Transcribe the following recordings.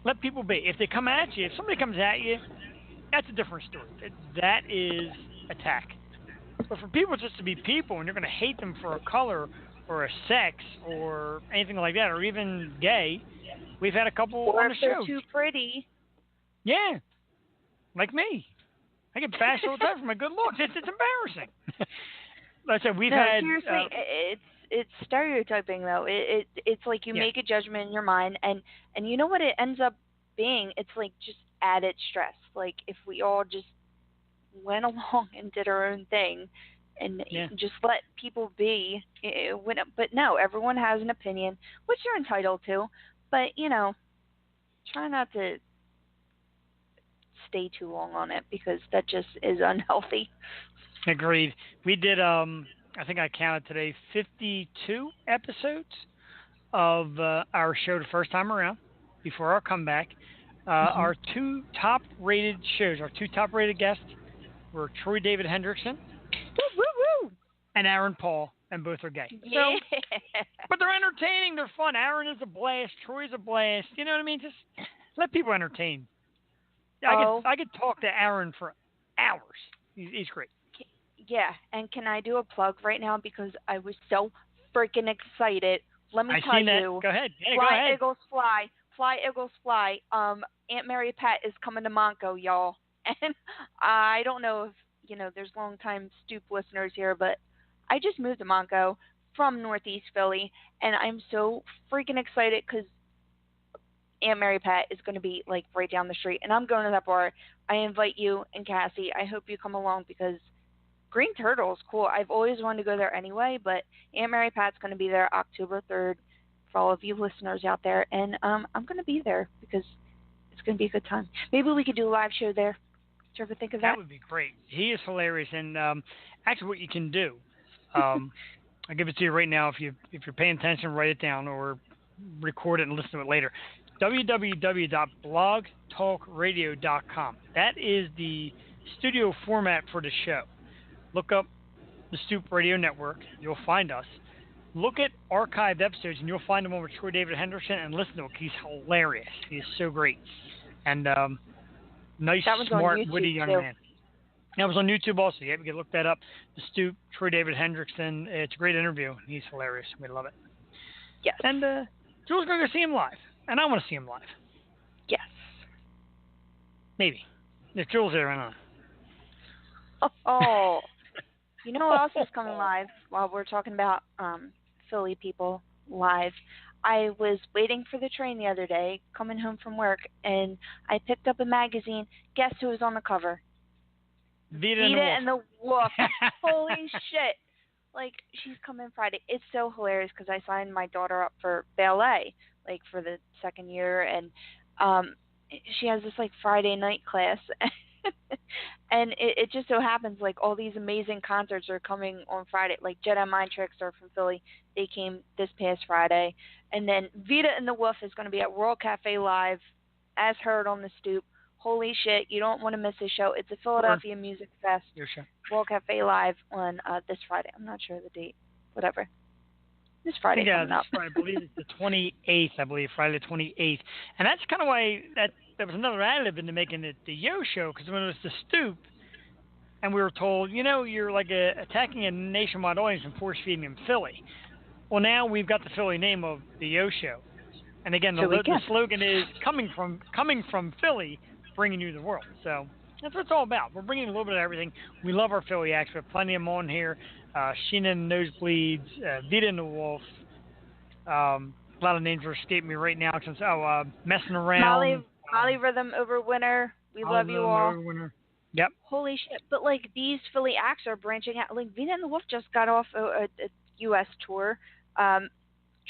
Let people be. If they come at you, if somebody comes at you, that's a different story. That is attack. But for people just to be people, and you're going to hate them for a color or a sex or anything like that, or even gay, we've had a couple Or on if the they're show. too pretty. Yeah, like me. I get bashed all the time for my good looks. It's embarrassing. Like I said, we've No, had. seriously, it's stereotyping though. It's like you Yeah, make a judgment in your mind, and you know what it ends up being? It's like just added stress. Like if we all just went along and did our own thing, and yeah. just let people be. But no, everyone has an opinion, which you're entitled to. But try not to stay too long on it because that just is unhealthy. Agreed. We did. I think I counted today 52 episodes of our show the first time around before our comeback. Hmm. Our two top-rated shows, our two top-rated guests were Troy David Hendrickson Woo woo woo! and Aaron Paul, and both are gay. Yeah. So, but they're entertaining. They're fun. Aaron is a blast. Troy's a blast. You know what I mean? Just let people entertain. Oh, I could talk to Aaron for hours. He's great. yeah. And can I do a plug right now because I was so freaking excited. Let me I tell seen that. you, Go ahead. Yeah, go fly ahead. Eagles fly, fly Eagles fly. Aunt Mary Pat is coming to Monco, y'all. And I don't know if there's long time Stoop listeners here, but I just moved to Monco from Northeast Philly, and I'm so freaking excited because Aunt Mary Pat is going to be like right down the street, and I'm going to that bar. I invite you and Cassie. I hope you come along because Green Turtle is cool. I've always wanted to go there anyway, but Aunt Mary Pat's going to be there October 3rd for all of you listeners out there, and I'm going to be there because it's going to be a good time. Maybe we could do a live show there. Did you ever think of That that? would be great. He is hilarious, and actually, what you can do, I'll give it to you right now. If you're paying attention, write it down or record it and listen to it later. www.blogtalkradio.com. That is the studio format for the show. Look up the Stoop Radio Network. You'll find us. Look at archived episodes, and you'll find the one with Troy David Henderson, and listen to him. He's hilarious. He's so great. And nice, That one's on smart, YouTube witty young too. man. That was on YouTube also. Yeah, you can look that up. The Stoop, Troy David Hendrickson. It's a great interview. He's hilarious. We love it. Yes. And Jules going to go see him live, and I want to see him live. Yes. Maybe if Jules there, I don't know. Oh. You know what else is coming live while we're talking about Philly people live? I was waiting for the train the other day, coming home from work, and I picked up a magazine. Guess who was on the cover? Vita And the Wolf. Holy shit. Like, she's coming Friday. It's so hilarious because I signed my daughter up for ballet, like, for the second year, and she has this, like, Friday night class. And it just so happens like all these amazing concerts are coming on Friday. Like Jedi Mind Tricks are from Philly. They came this past Friday. And then Vita and the Wolf is going to be at World Cafe Live, as heard on the Stoop. Holy shit, you don't want to miss this show. It's a Philadelphia Music Fest. Your show. World Cafe Live on this Friday. I'm not sure the date. Whatever. This Friday coming up. I believe it's the 28th, Friday the 28th. And that's kind of why that was another additive into making it the Yo Show, because when it was the Stoop, and we were told, you're like attacking a nationwide audience and force feeding in Philly. Well, now we've got the Philly name of the Yo Show. And again, the slogan is coming from Philly, bringing you the world. So that's what it's all about. We're bringing a little bit of everything. We love our Philly acts. We have plenty of them on here. Sheena and the Nosebleeds, Vita and the Wolf. A lot of names are escaping me right now. Messing Around. Molly Rhythm over Winter. We love you all. Yep. Holy shit. But, like, these Philly acts are branching out. Like, Vita and the Wolf just got off a U.S. tour.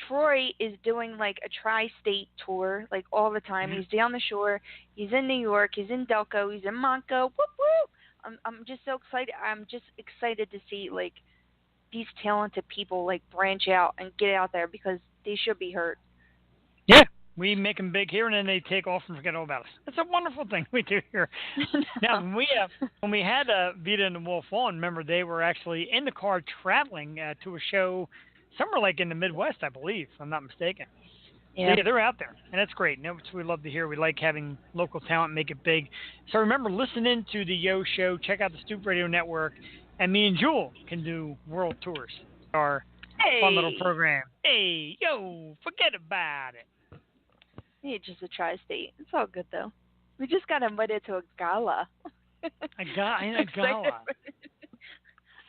Troy is doing, like, a tri-state tour, like, all the time. Mm-hmm. He's down the shore. He's in New York. He's in Delco. He's in Monco. Whoop, whoop. I'm just so excited. I'm just excited to see, like, these talented people, like, branch out and get out there because they should be heard. Yeah. We make them big here, and then they take off and forget all about us. It's a wonderful thing we do here. Now, when we had Vita and the Wolf on, remember, they were actually in the car traveling to a show somewhere like in the Midwest, I believe, if I'm not mistaken. Yeah. Yeah, they're out there, and that's great. And that's what we love to hear. We like having local talent make it big. So remember, listen in to the Yo Show. Check out the Stoop Radio Network, and me and Jewel can do world tours. Our fun little Hey, program. Hey, yo, forget about it. it's just a tri-state. It's all good though. We just got invited to a gala. In a Excited. gala.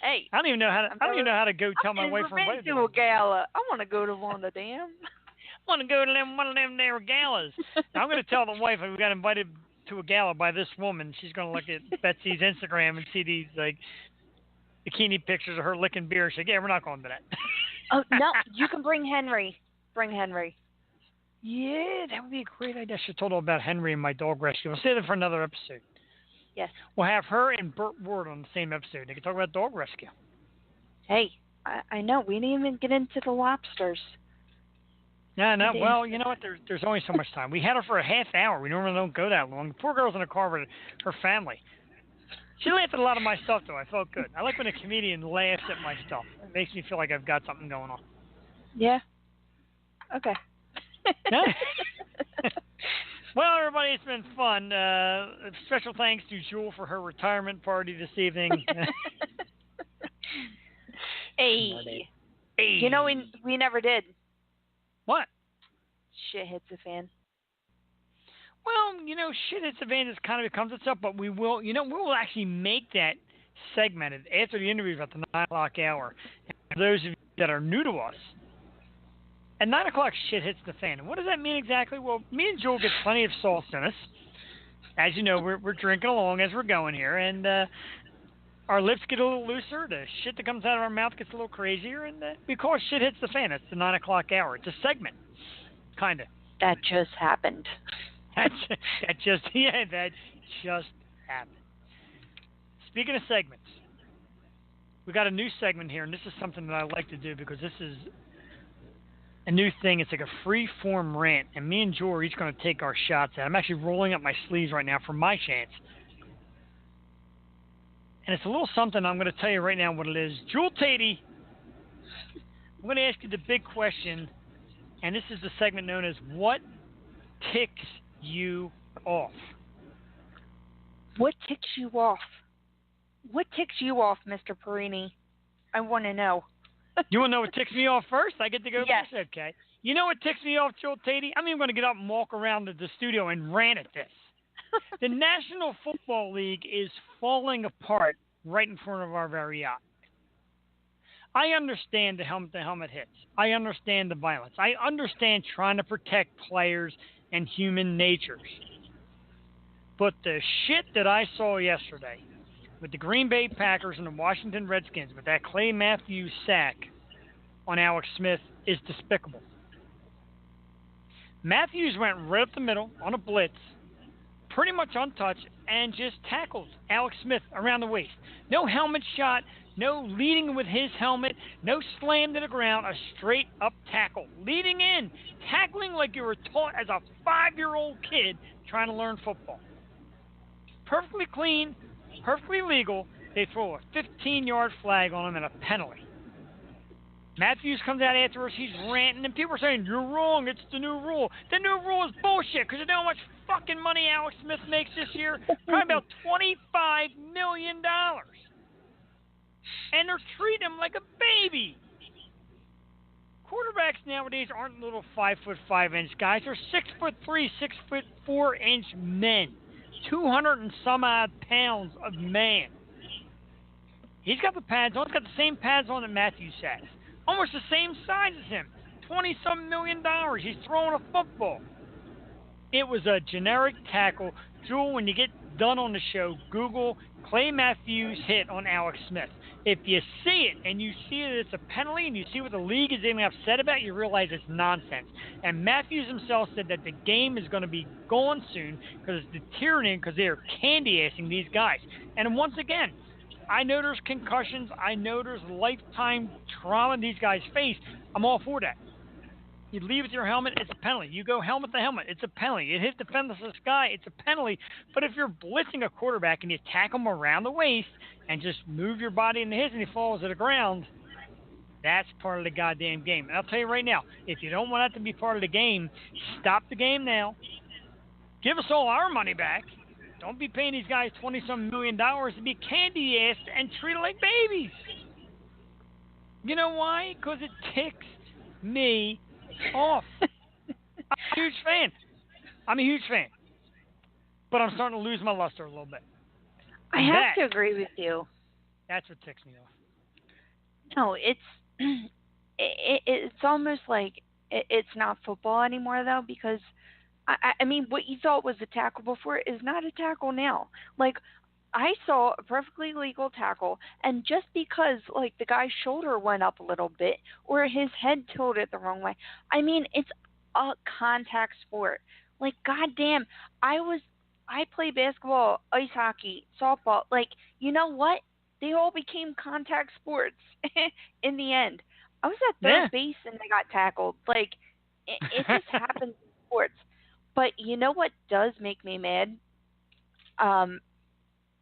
Hey, I don't even know how to. I don't even know how to go tell my I've wife never we're invited been to to it. a gala. I want to go to one of them. I want to go to one of them there galas. Now, I'm going to tell the wife that we got invited to a gala by this woman. She's going to look at Betsy's Instagram and see these like bikini pictures of her licking beer. She's like, yeah, we're not going to that. Oh no, you can bring Henry. Bring Henry. Yeah, that would be a great idea. I should have told her about Henry and my dog rescue. We'll save it for another episode. Yes. We'll have her and Burt Ward on the same episode. They can talk about dog rescue. Hey, I know. We didn't even get into the lobsters. No. Well, you know what? There's only so much time. We had her for a half hour. We normally don't go that long. The poor girl's in the car with her family. She laughed at a lot of my stuff, though. I felt good. I like when a comedian laughs at my stuff. It makes me feel like I've got something going on. Yeah. Okay. Well, everybody, it's been fun. Special thanks to Jewel for her retirement party this evening. Hey. Hey. You know, we never did. What? Shit hits the fan. Well, shit hits the van just kind of becomes itself, but we will actually make that segmented after the interview at the 9 o'clock hour. And for those of you that are new to us, at 9 o'clock, shit hits the fan. And what does that mean exactly? Well, me and Joel get plenty of sauce in us. As you know, we're drinking along as we're going here, and our lips get a little looser. The shit that comes out of our mouth gets a little crazier, and we call it shit hits the fan. It's the 9 o'clock hour. It's a segment, kind of. That just happened. that just happened. Speaking of segments, we got a new segment here, and this is something that I like to do because this is a new thing. It's like a free-form rant, and me and Joe are each going to take our shots at it. I'm actually rolling up my sleeves right now for my chance. And it's a little something. I'm going to tell you right now what it is. Jewel Tatey, I'm going to ask you the big question, and this is the segment known as What Ticks You Off? What ticks you off? What ticks you off, Mr. Perini? I want to know. You want to know what ticks me off first? I get to go Yes. first? Okay. You know what ticks me off, Joel Tatey? I'm even going to get up and walk around the studio and rant at this. The National Football League is falling apart right in front of our very eyes. I understand the helmet hits. I understand the violence. I understand trying to protect players and human natures. But the shit that I saw yesterday with the Green Bay Packers and the Washington Redskins with that Clay Matthews sack on Alex Smith is despicable. Matthews went right up the middle on a blitz, pretty much untouched, and just tackled Alex Smith around the waist. No helmet shot, no leading with his helmet, no slam to the ground, a straight up tackle. Leading in, tackling like you were taught as a 5-year-old kid trying to learn football. Perfectly clean, perfectly legal. They throw a 15-yard flag on him and a penalty. Matthews comes out afterwards, he's ranting, and people are saying, you're wrong, it's the new rule. The new rule is bullshit, because you know how much fucking money Alex Smith makes this year? Probably about $25 million. And they're treating him like a baby. Quarterbacks nowadays aren't little 5'5" guys. They're 6'3", 6'4" men. 200 and some odd pounds of man. He's got the pads on. He's got the same pads on that Matthews has. Almost the same size as him. $20-some million. He's throwing a football. It was a generic tackle. Jewel, when you get done on the show, Google Clay Matthews hit on Alex Smith. If you see it and you see that it's a penalty and you see what the league is getting upset about, you realize it's nonsense. And Matthews himself said that the game is going to be gone soon because it's deteriorating because they are candy-assing these guys. And once again, I know there's concussions. I know there's lifetime trauma these guys face. I'm all for that. You leave with your helmet, it's a penalty. You go helmet to helmet, it's a penalty. You hit the fence of the sky, it's a penalty. But if you're blitzing a quarterback and you tackle him around the waist and just move your body into his and he falls to the ground, That's part of the goddamn game. And I'll tell you right now, if you don't want that to be part of the game, stop the game now. Give us all our money back. Don't be paying these guys $20-some million to be candy-assed and treated like babies. You know why? Because it ticks me off. I'm a huge fan. I'm a huge fan. But I'm starting to lose my luster a little bit. I have to agree with you. That's what ticks me off. No, it's almost like it's not football anymore, though, because I mean, what you thought was a tackle before is not a tackle now. Like, I saw a perfectly legal tackle, and just because, like, the guy's shoulder went up a little bit or his head tilted the wrong way, I mean, it's a contact sport. Like, goddamn, I played basketball, ice hockey, softball. Like, you know what? They all became contact sports in the end. I was at third base and I got tackled. Like, it just happens in sports. But you know what does make me mad?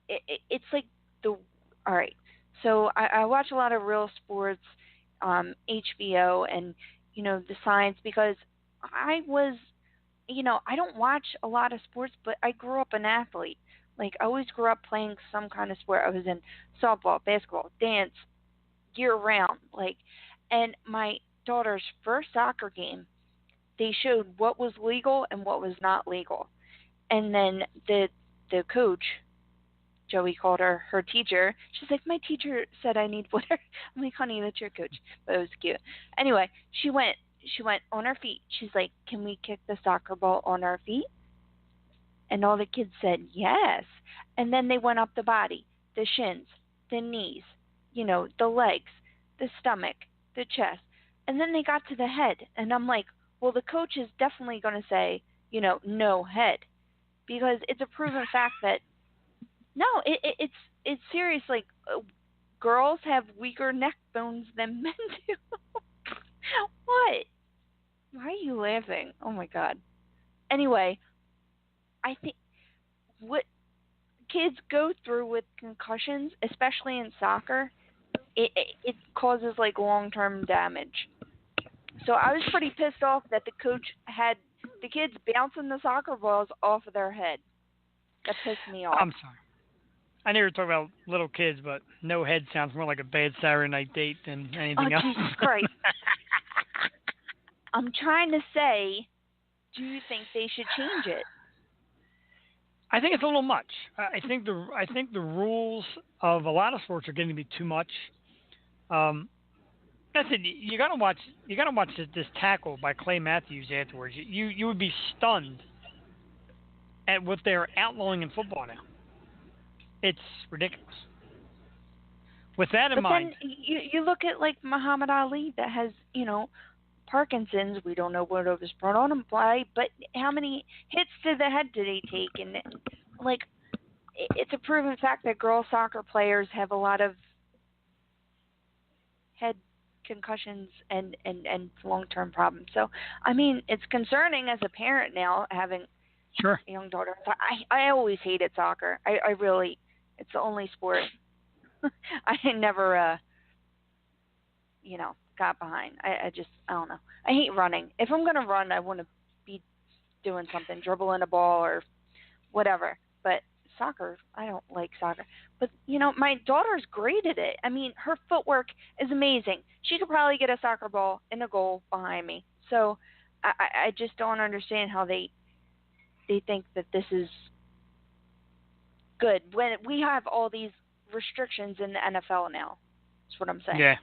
It's like all right. So I watch a lot of real sports, HBO, and the science because I was, I don't watch a lot of sports, but I grew up an athlete. Like I always grew up playing some kind of sport. I was in softball, basketball, dance, year round. Like, and my daughter's first soccer game, they showed what was legal and what was not legal. And then the coach, Joey called her teacher. She's like, my teacher said I need water. I'm like, honey, that's your coach. But it was cute. Anyway, she went on her feet. She's like, can we kick the soccer ball on our feet? And all the kids said yes. And then they went up the body, the shins, the knees, the legs, the stomach, the chest. And then they got to the head. And I'm like, well, the coach is definitely going to say, no head. Because it's a proven fact that, no, it's serious. Like, girls have weaker neck bones than men do. What? Why are you laughing? Oh, my God. Anyway, I think what kids go through with concussions, especially in soccer, it causes like long-term damage. So I was pretty pissed off that the coach had the kids bouncing the soccer balls off of their head. That pissed me off. I'm sorry. I know you're talking about little kids, but no head sounds more like a bad Saturday night date than anything else. Oh, Jesus Christ. I'm trying to say, do you think they should change it? I think it's a little much. I think the rules of a lot of sports are getting to be too much. That's it. You gotta watch this tackle by Clay Matthews afterwards. You would be stunned at what they're outlawing in football now. It's ridiculous. With that in mind, then you look at like Muhammad Ali that has Parkinson's. We don't know what was brought on him by, but how many hits to the head did he take? And like, it's a proven fact that girl soccer players have a lot of head concussions and long-term problems. So, I mean, it's concerning as a parent now having sure. a young daughter. I always hated soccer. I really, it's the only sport I never, got behind. I don't know. I hate running. If I'm going to run, I want to be doing something, dribbling a ball or whatever. But soccer, I don't like soccer. But, my daughter's great at it. I mean, her footwork is amazing. She could probably get a soccer ball in a goal behind me. So I just don't understand how they think that this is good when we have all these restrictions in the NFL now. That's what I'm saying. Yeah.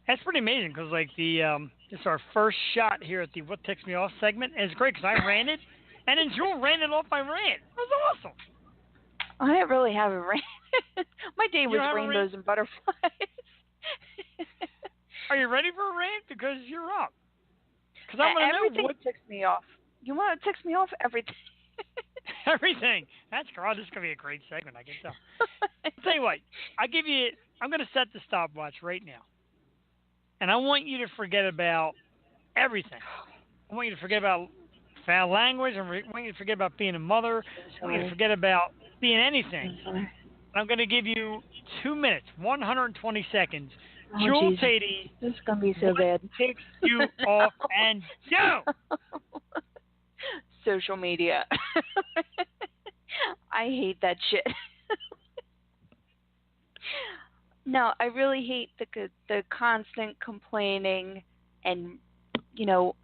That's pretty amazing because, like, this is our first shot here at the What Ticks Me Off segment. And it's great because I ran it, and then Jewel ran it off my rant. It was awesome. I really haven't ran. My day was rainbows and butterflies. Are you ready for a rant? Because you're up. Because I want to know what ticks me off. You want to tick me off? Everything. Everything. That's girl. This is gonna be a great segment. I can tell. I'll tell you what. I'm gonna set the stopwatch right now. And I want you to forget about everything. I want you to forget about foul language. I want you to forget about being a mother. I want you to forget about being anything. I'm going to give you 2 minutes, 120 seconds Oh, Jewel Jesus. Tatey, This is going to be so what bad. ticks you off and go? Social media. I hate that shit. No, I really hate the constant complaining and, you know,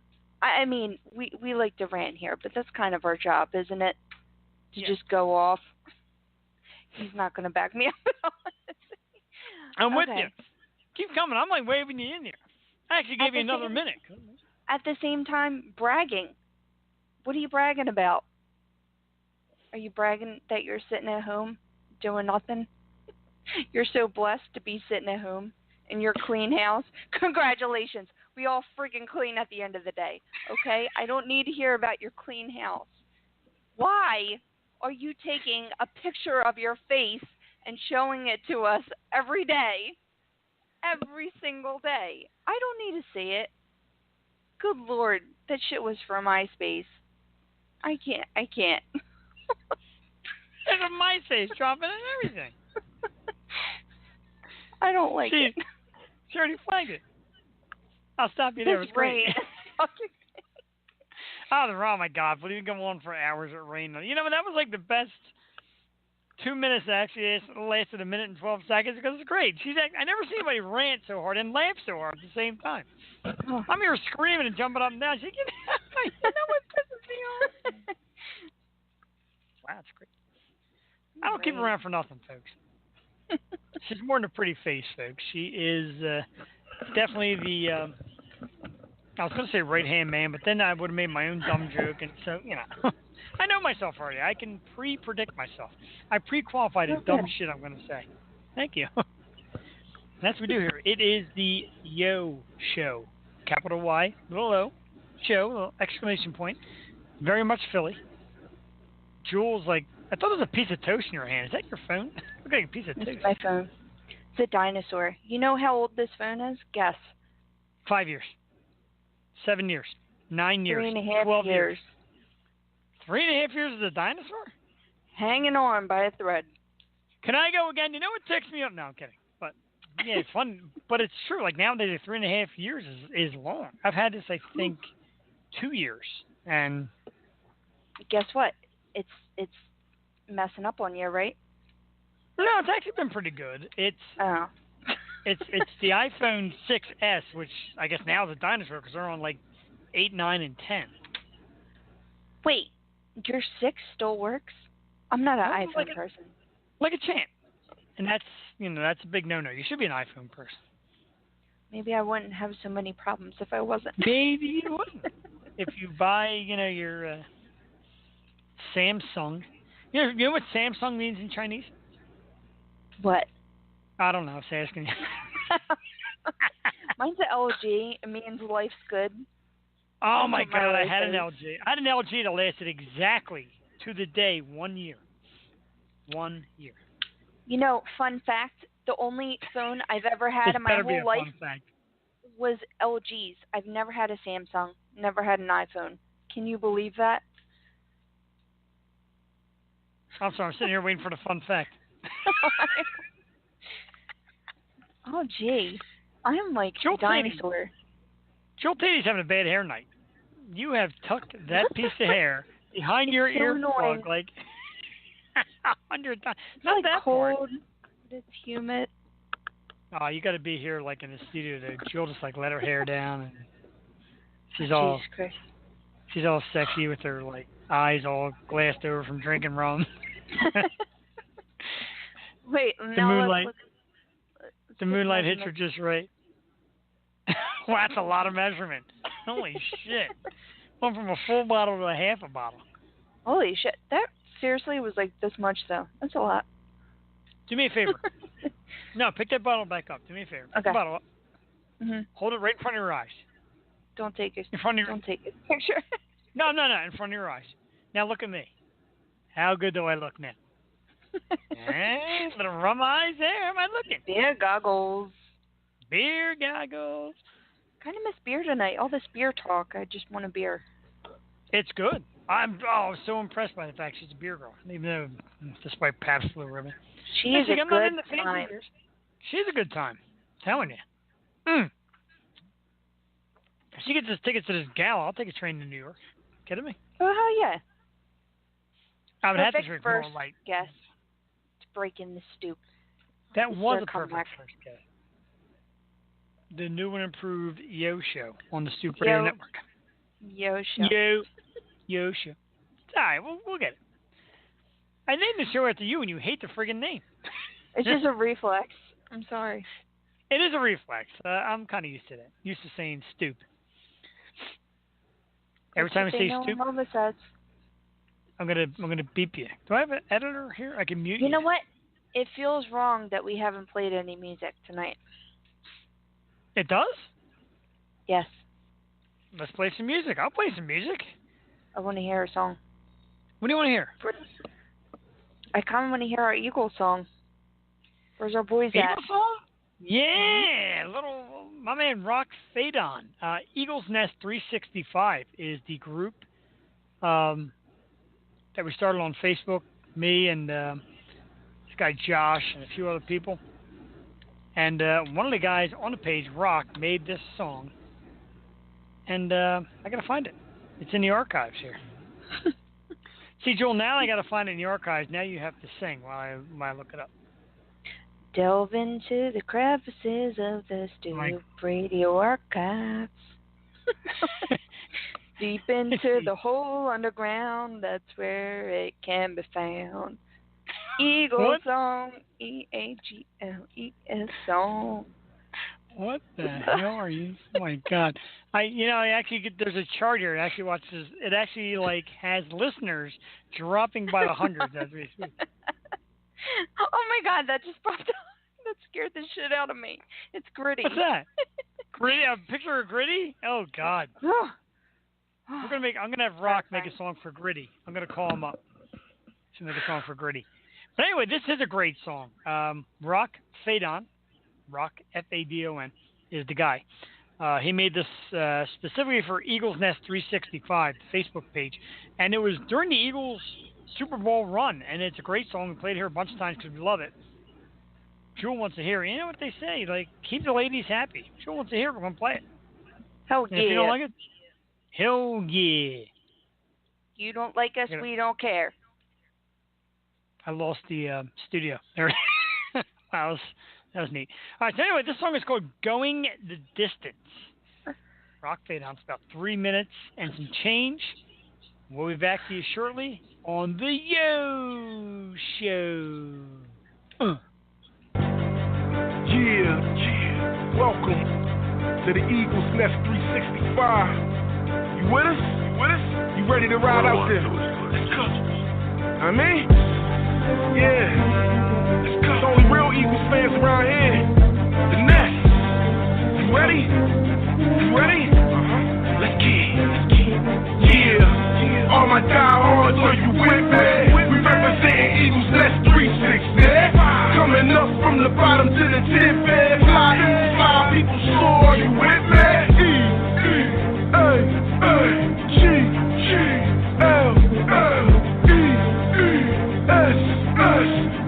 I mean, we like to rant here, but that's kind of our job, isn't it? To just go off. He's not going to back me up at all. I'm with Okay. you. Keep coming. I'm like waving you in there. I actually gave you another minute. At the same time, bragging. What are you bragging about? Are you bragging that you're sitting at home doing nothing? You're so blessed to be sitting at home in your clean house. Congratulations. We all freaking clean at the end of the day. Okay? I don't need to hear about your clean house. Why are you taking a picture of your face and showing it to us every day? Every single day. I don't need to see it. Good Lord, that shit was for MySpace. I can't. There's a MySpace dropping and everything. I don't like it. She already flagged it. I'll stop you there. This It was great. rain. Oh my God. But you can go on for hours at rain. You know, that was like the best 2 minutes actually. It lasted a minute and 12 seconds because it's great. I never seen anybody rant so hard and laugh so hard at the same time. I'm here screaming and jumping up and down. She's like, you know what pisses me off? Wow, that's great. I don't keep her around for nothing, folks. She's more than a pretty face, folks. She is definitely the, I was going to say right-hand man, but then I would have made my own dumb joke. And so, you know, I know myself already. I can pre-predict myself. I pre-qualified the dumb shit I'm going to say. Thank you. That's what we do here. It is the Yo Show. Capital Y, little O, show, little exclamation point. Very much Philly. Jules, like, I thought there was a piece of toast in your hand. Is that your phone? Look like a piece of toast. It's my phone. It's a dinosaur. You know how old this phone is? Guess. 5 years. 7 years. 9 years. 3.5 12 years. 3.5 years is a dinosaur? Hanging on by a thread. Can I go again? You know what ticks me up? No, I'm kidding. But, yeah, it's fun. But it's true. Like, nowadays, 3.5 years is long. I've had this, I think, 2 years. And guess what? It's messing up on you, right? no, it's actually been pretty good. It's the iPhone 6s, which I guess now is a dinosaur because they're on like 8, 9, and 10. Wait, your 6 still works? I'm not an iPhone person. Like a champ. And that's a big no-no. You should be an iPhone person. Maybe I wouldn't have so many problems if I wasn't. Maybe you wouldn't. If you buy, your Samsung. You know what Samsung means in Chinese? What? I don't know. I was asking you. Mine's an LG. It means life's good. Oh, my God. I had an LG. I had an LG that lasted exactly to the day 1 year. 1 year. You know, fun fact, the only phone I've ever had in my whole life was LG's. I've never had a Samsung, never had an iPhone. Can you believe that? I'm sorry, I'm sitting here waiting for the fun fact. Oh, gee. I am like a dinosaur. Joel Tatey's having a bad hair night. You have tucked that piece of hair behind your ear plug like 100 times. It's not like that cold, but it's humid. Oh, you got to be here like in the studio to Jill just like let her hair down and she's all Jesus Christ. She's all sexy with her like eyes all glassed over from drinking rum. Wait, the moonlight hits her just right. Well, that's a lot of measurement. Holy shit. Went from a full bottle to a half a bottle. Holy shit. That seriously was like this much though. That's a lot. Do me a favor. No, pick that bottle back up. Do me a favor. Pick the bottle up. Mm-hmm. Hold it right in front of your eyes. Don't take it. Don't take it. Picture. No, in front of your eyes. Now look at me. How good do I look now? Little rum eyes there. How am I looking? Beer goggles. Beer goggles. Kind of miss beer tonight. All this beer talk. I just want a beer. It's good. I'm so impressed by the fact she's a beer girl. Even though, despite Pabst Blue Ribbon. She is a good time. She's a good time. I'm telling you. Mm. If she gets us tickets to this gala, I'll take a train to New York. Kidding me? Oh, hell yeah. I would have to Perfect drink first more light. guess to break in the stoop. That This is was their a perfect comeback. first guess. The new and improved Yo Show on the Stoop Radio Network. Yo show. Yo Show. It's all right, we'll get it. I named the show after you, and you hate the friggin' name. It's just a reflex. I'm sorry. It is a reflex. I'm kind of used to that. Used to saying stoop. Every time I say stoop, Nova says. I'm gonna beep you. Do I have an editor here? I can mute you. You know what? It feels wrong that we haven't played any music tonight. It does? Yes. Let's play some music. I'll play some music. I want to hear a song. What do you want to hear? I kind of want to hear our Eagles song. Where's our boys at? Eagles song? Yeah, my man Rock Fadon. Eagles Nest 365 is the group that we started on Facebook. Me and this guy Josh and a few other people. And one of the guys on the page, Rock, made this song. And I gotta find it. It's in the archives here. See, Joel, now I gotta find it in the archives. Now you have to sing while I look it up. Delve into the crevices of the Stoop Radio archives. Deep into the hole underground, that's where it can be found. Eagle song, EAGLES song. What the hell are you? Oh my God! I actually there's a chart here. It actually watches. It actually has listeners dropping by the hundreds as we speak. Oh my God! That just popped up. That scared the shit out of me. It's Gritty. What's that? Gritty? A picture of Gritty? Oh God! I'm gonna have Rock make a song for Gritty. I'm gonna call him up to make a song for Gritty. But anyway, this is a great song. Rock Fadon. Rock, Fadon, is the guy. He made this specifically for Eagles Nest 365, the Facebook page. And it was during the Eagles Super Bowl run. And it's a great song. We played it here a bunch of times because we love it. Jewel wants to hear it. You know what they say? Keep the ladies happy. Jewel wants to hear it. We're going to play it. Hell yeah. If you don't like it, hell yeah. You don't like us, we don't care. I lost the studio. There. Wow, that was neat. All right, so anyway, this song is called Going the Distance. Rock Fadon. It's about 3 minutes and some change. We'll be back to you shortly on the Yo Show. Yeah. Welcome to the Eagles Nest 365. You with us? You ready to ride out there? Let's go. Yeah. It's only real Eagles fans around here. The Nest. You ready? Let's get. Yeah. All my diehards, are you with me? We representing Eagles Nest 360. Coming up from the bottom to the tip. Fly, people soar. Are you with me?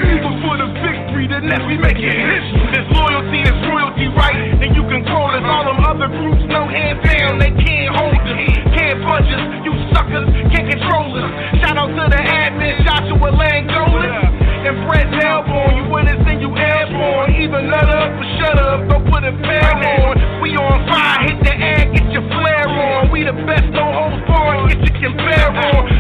Eagles for the victory, the Nest, we making history. There's loyalty, there's royalty, right? And you can call us. All them other groups, no hands down, they can't hold us. Can't budge us, you suckers, can't control us. Shout out to the admin, Joshua Langolas. And Brett Elborn, you with us and you airborne. Either nut up or shut up, don't put a pair on. We on fire, hit the air, get your flare on. We the best, no holds barred, get your compare on.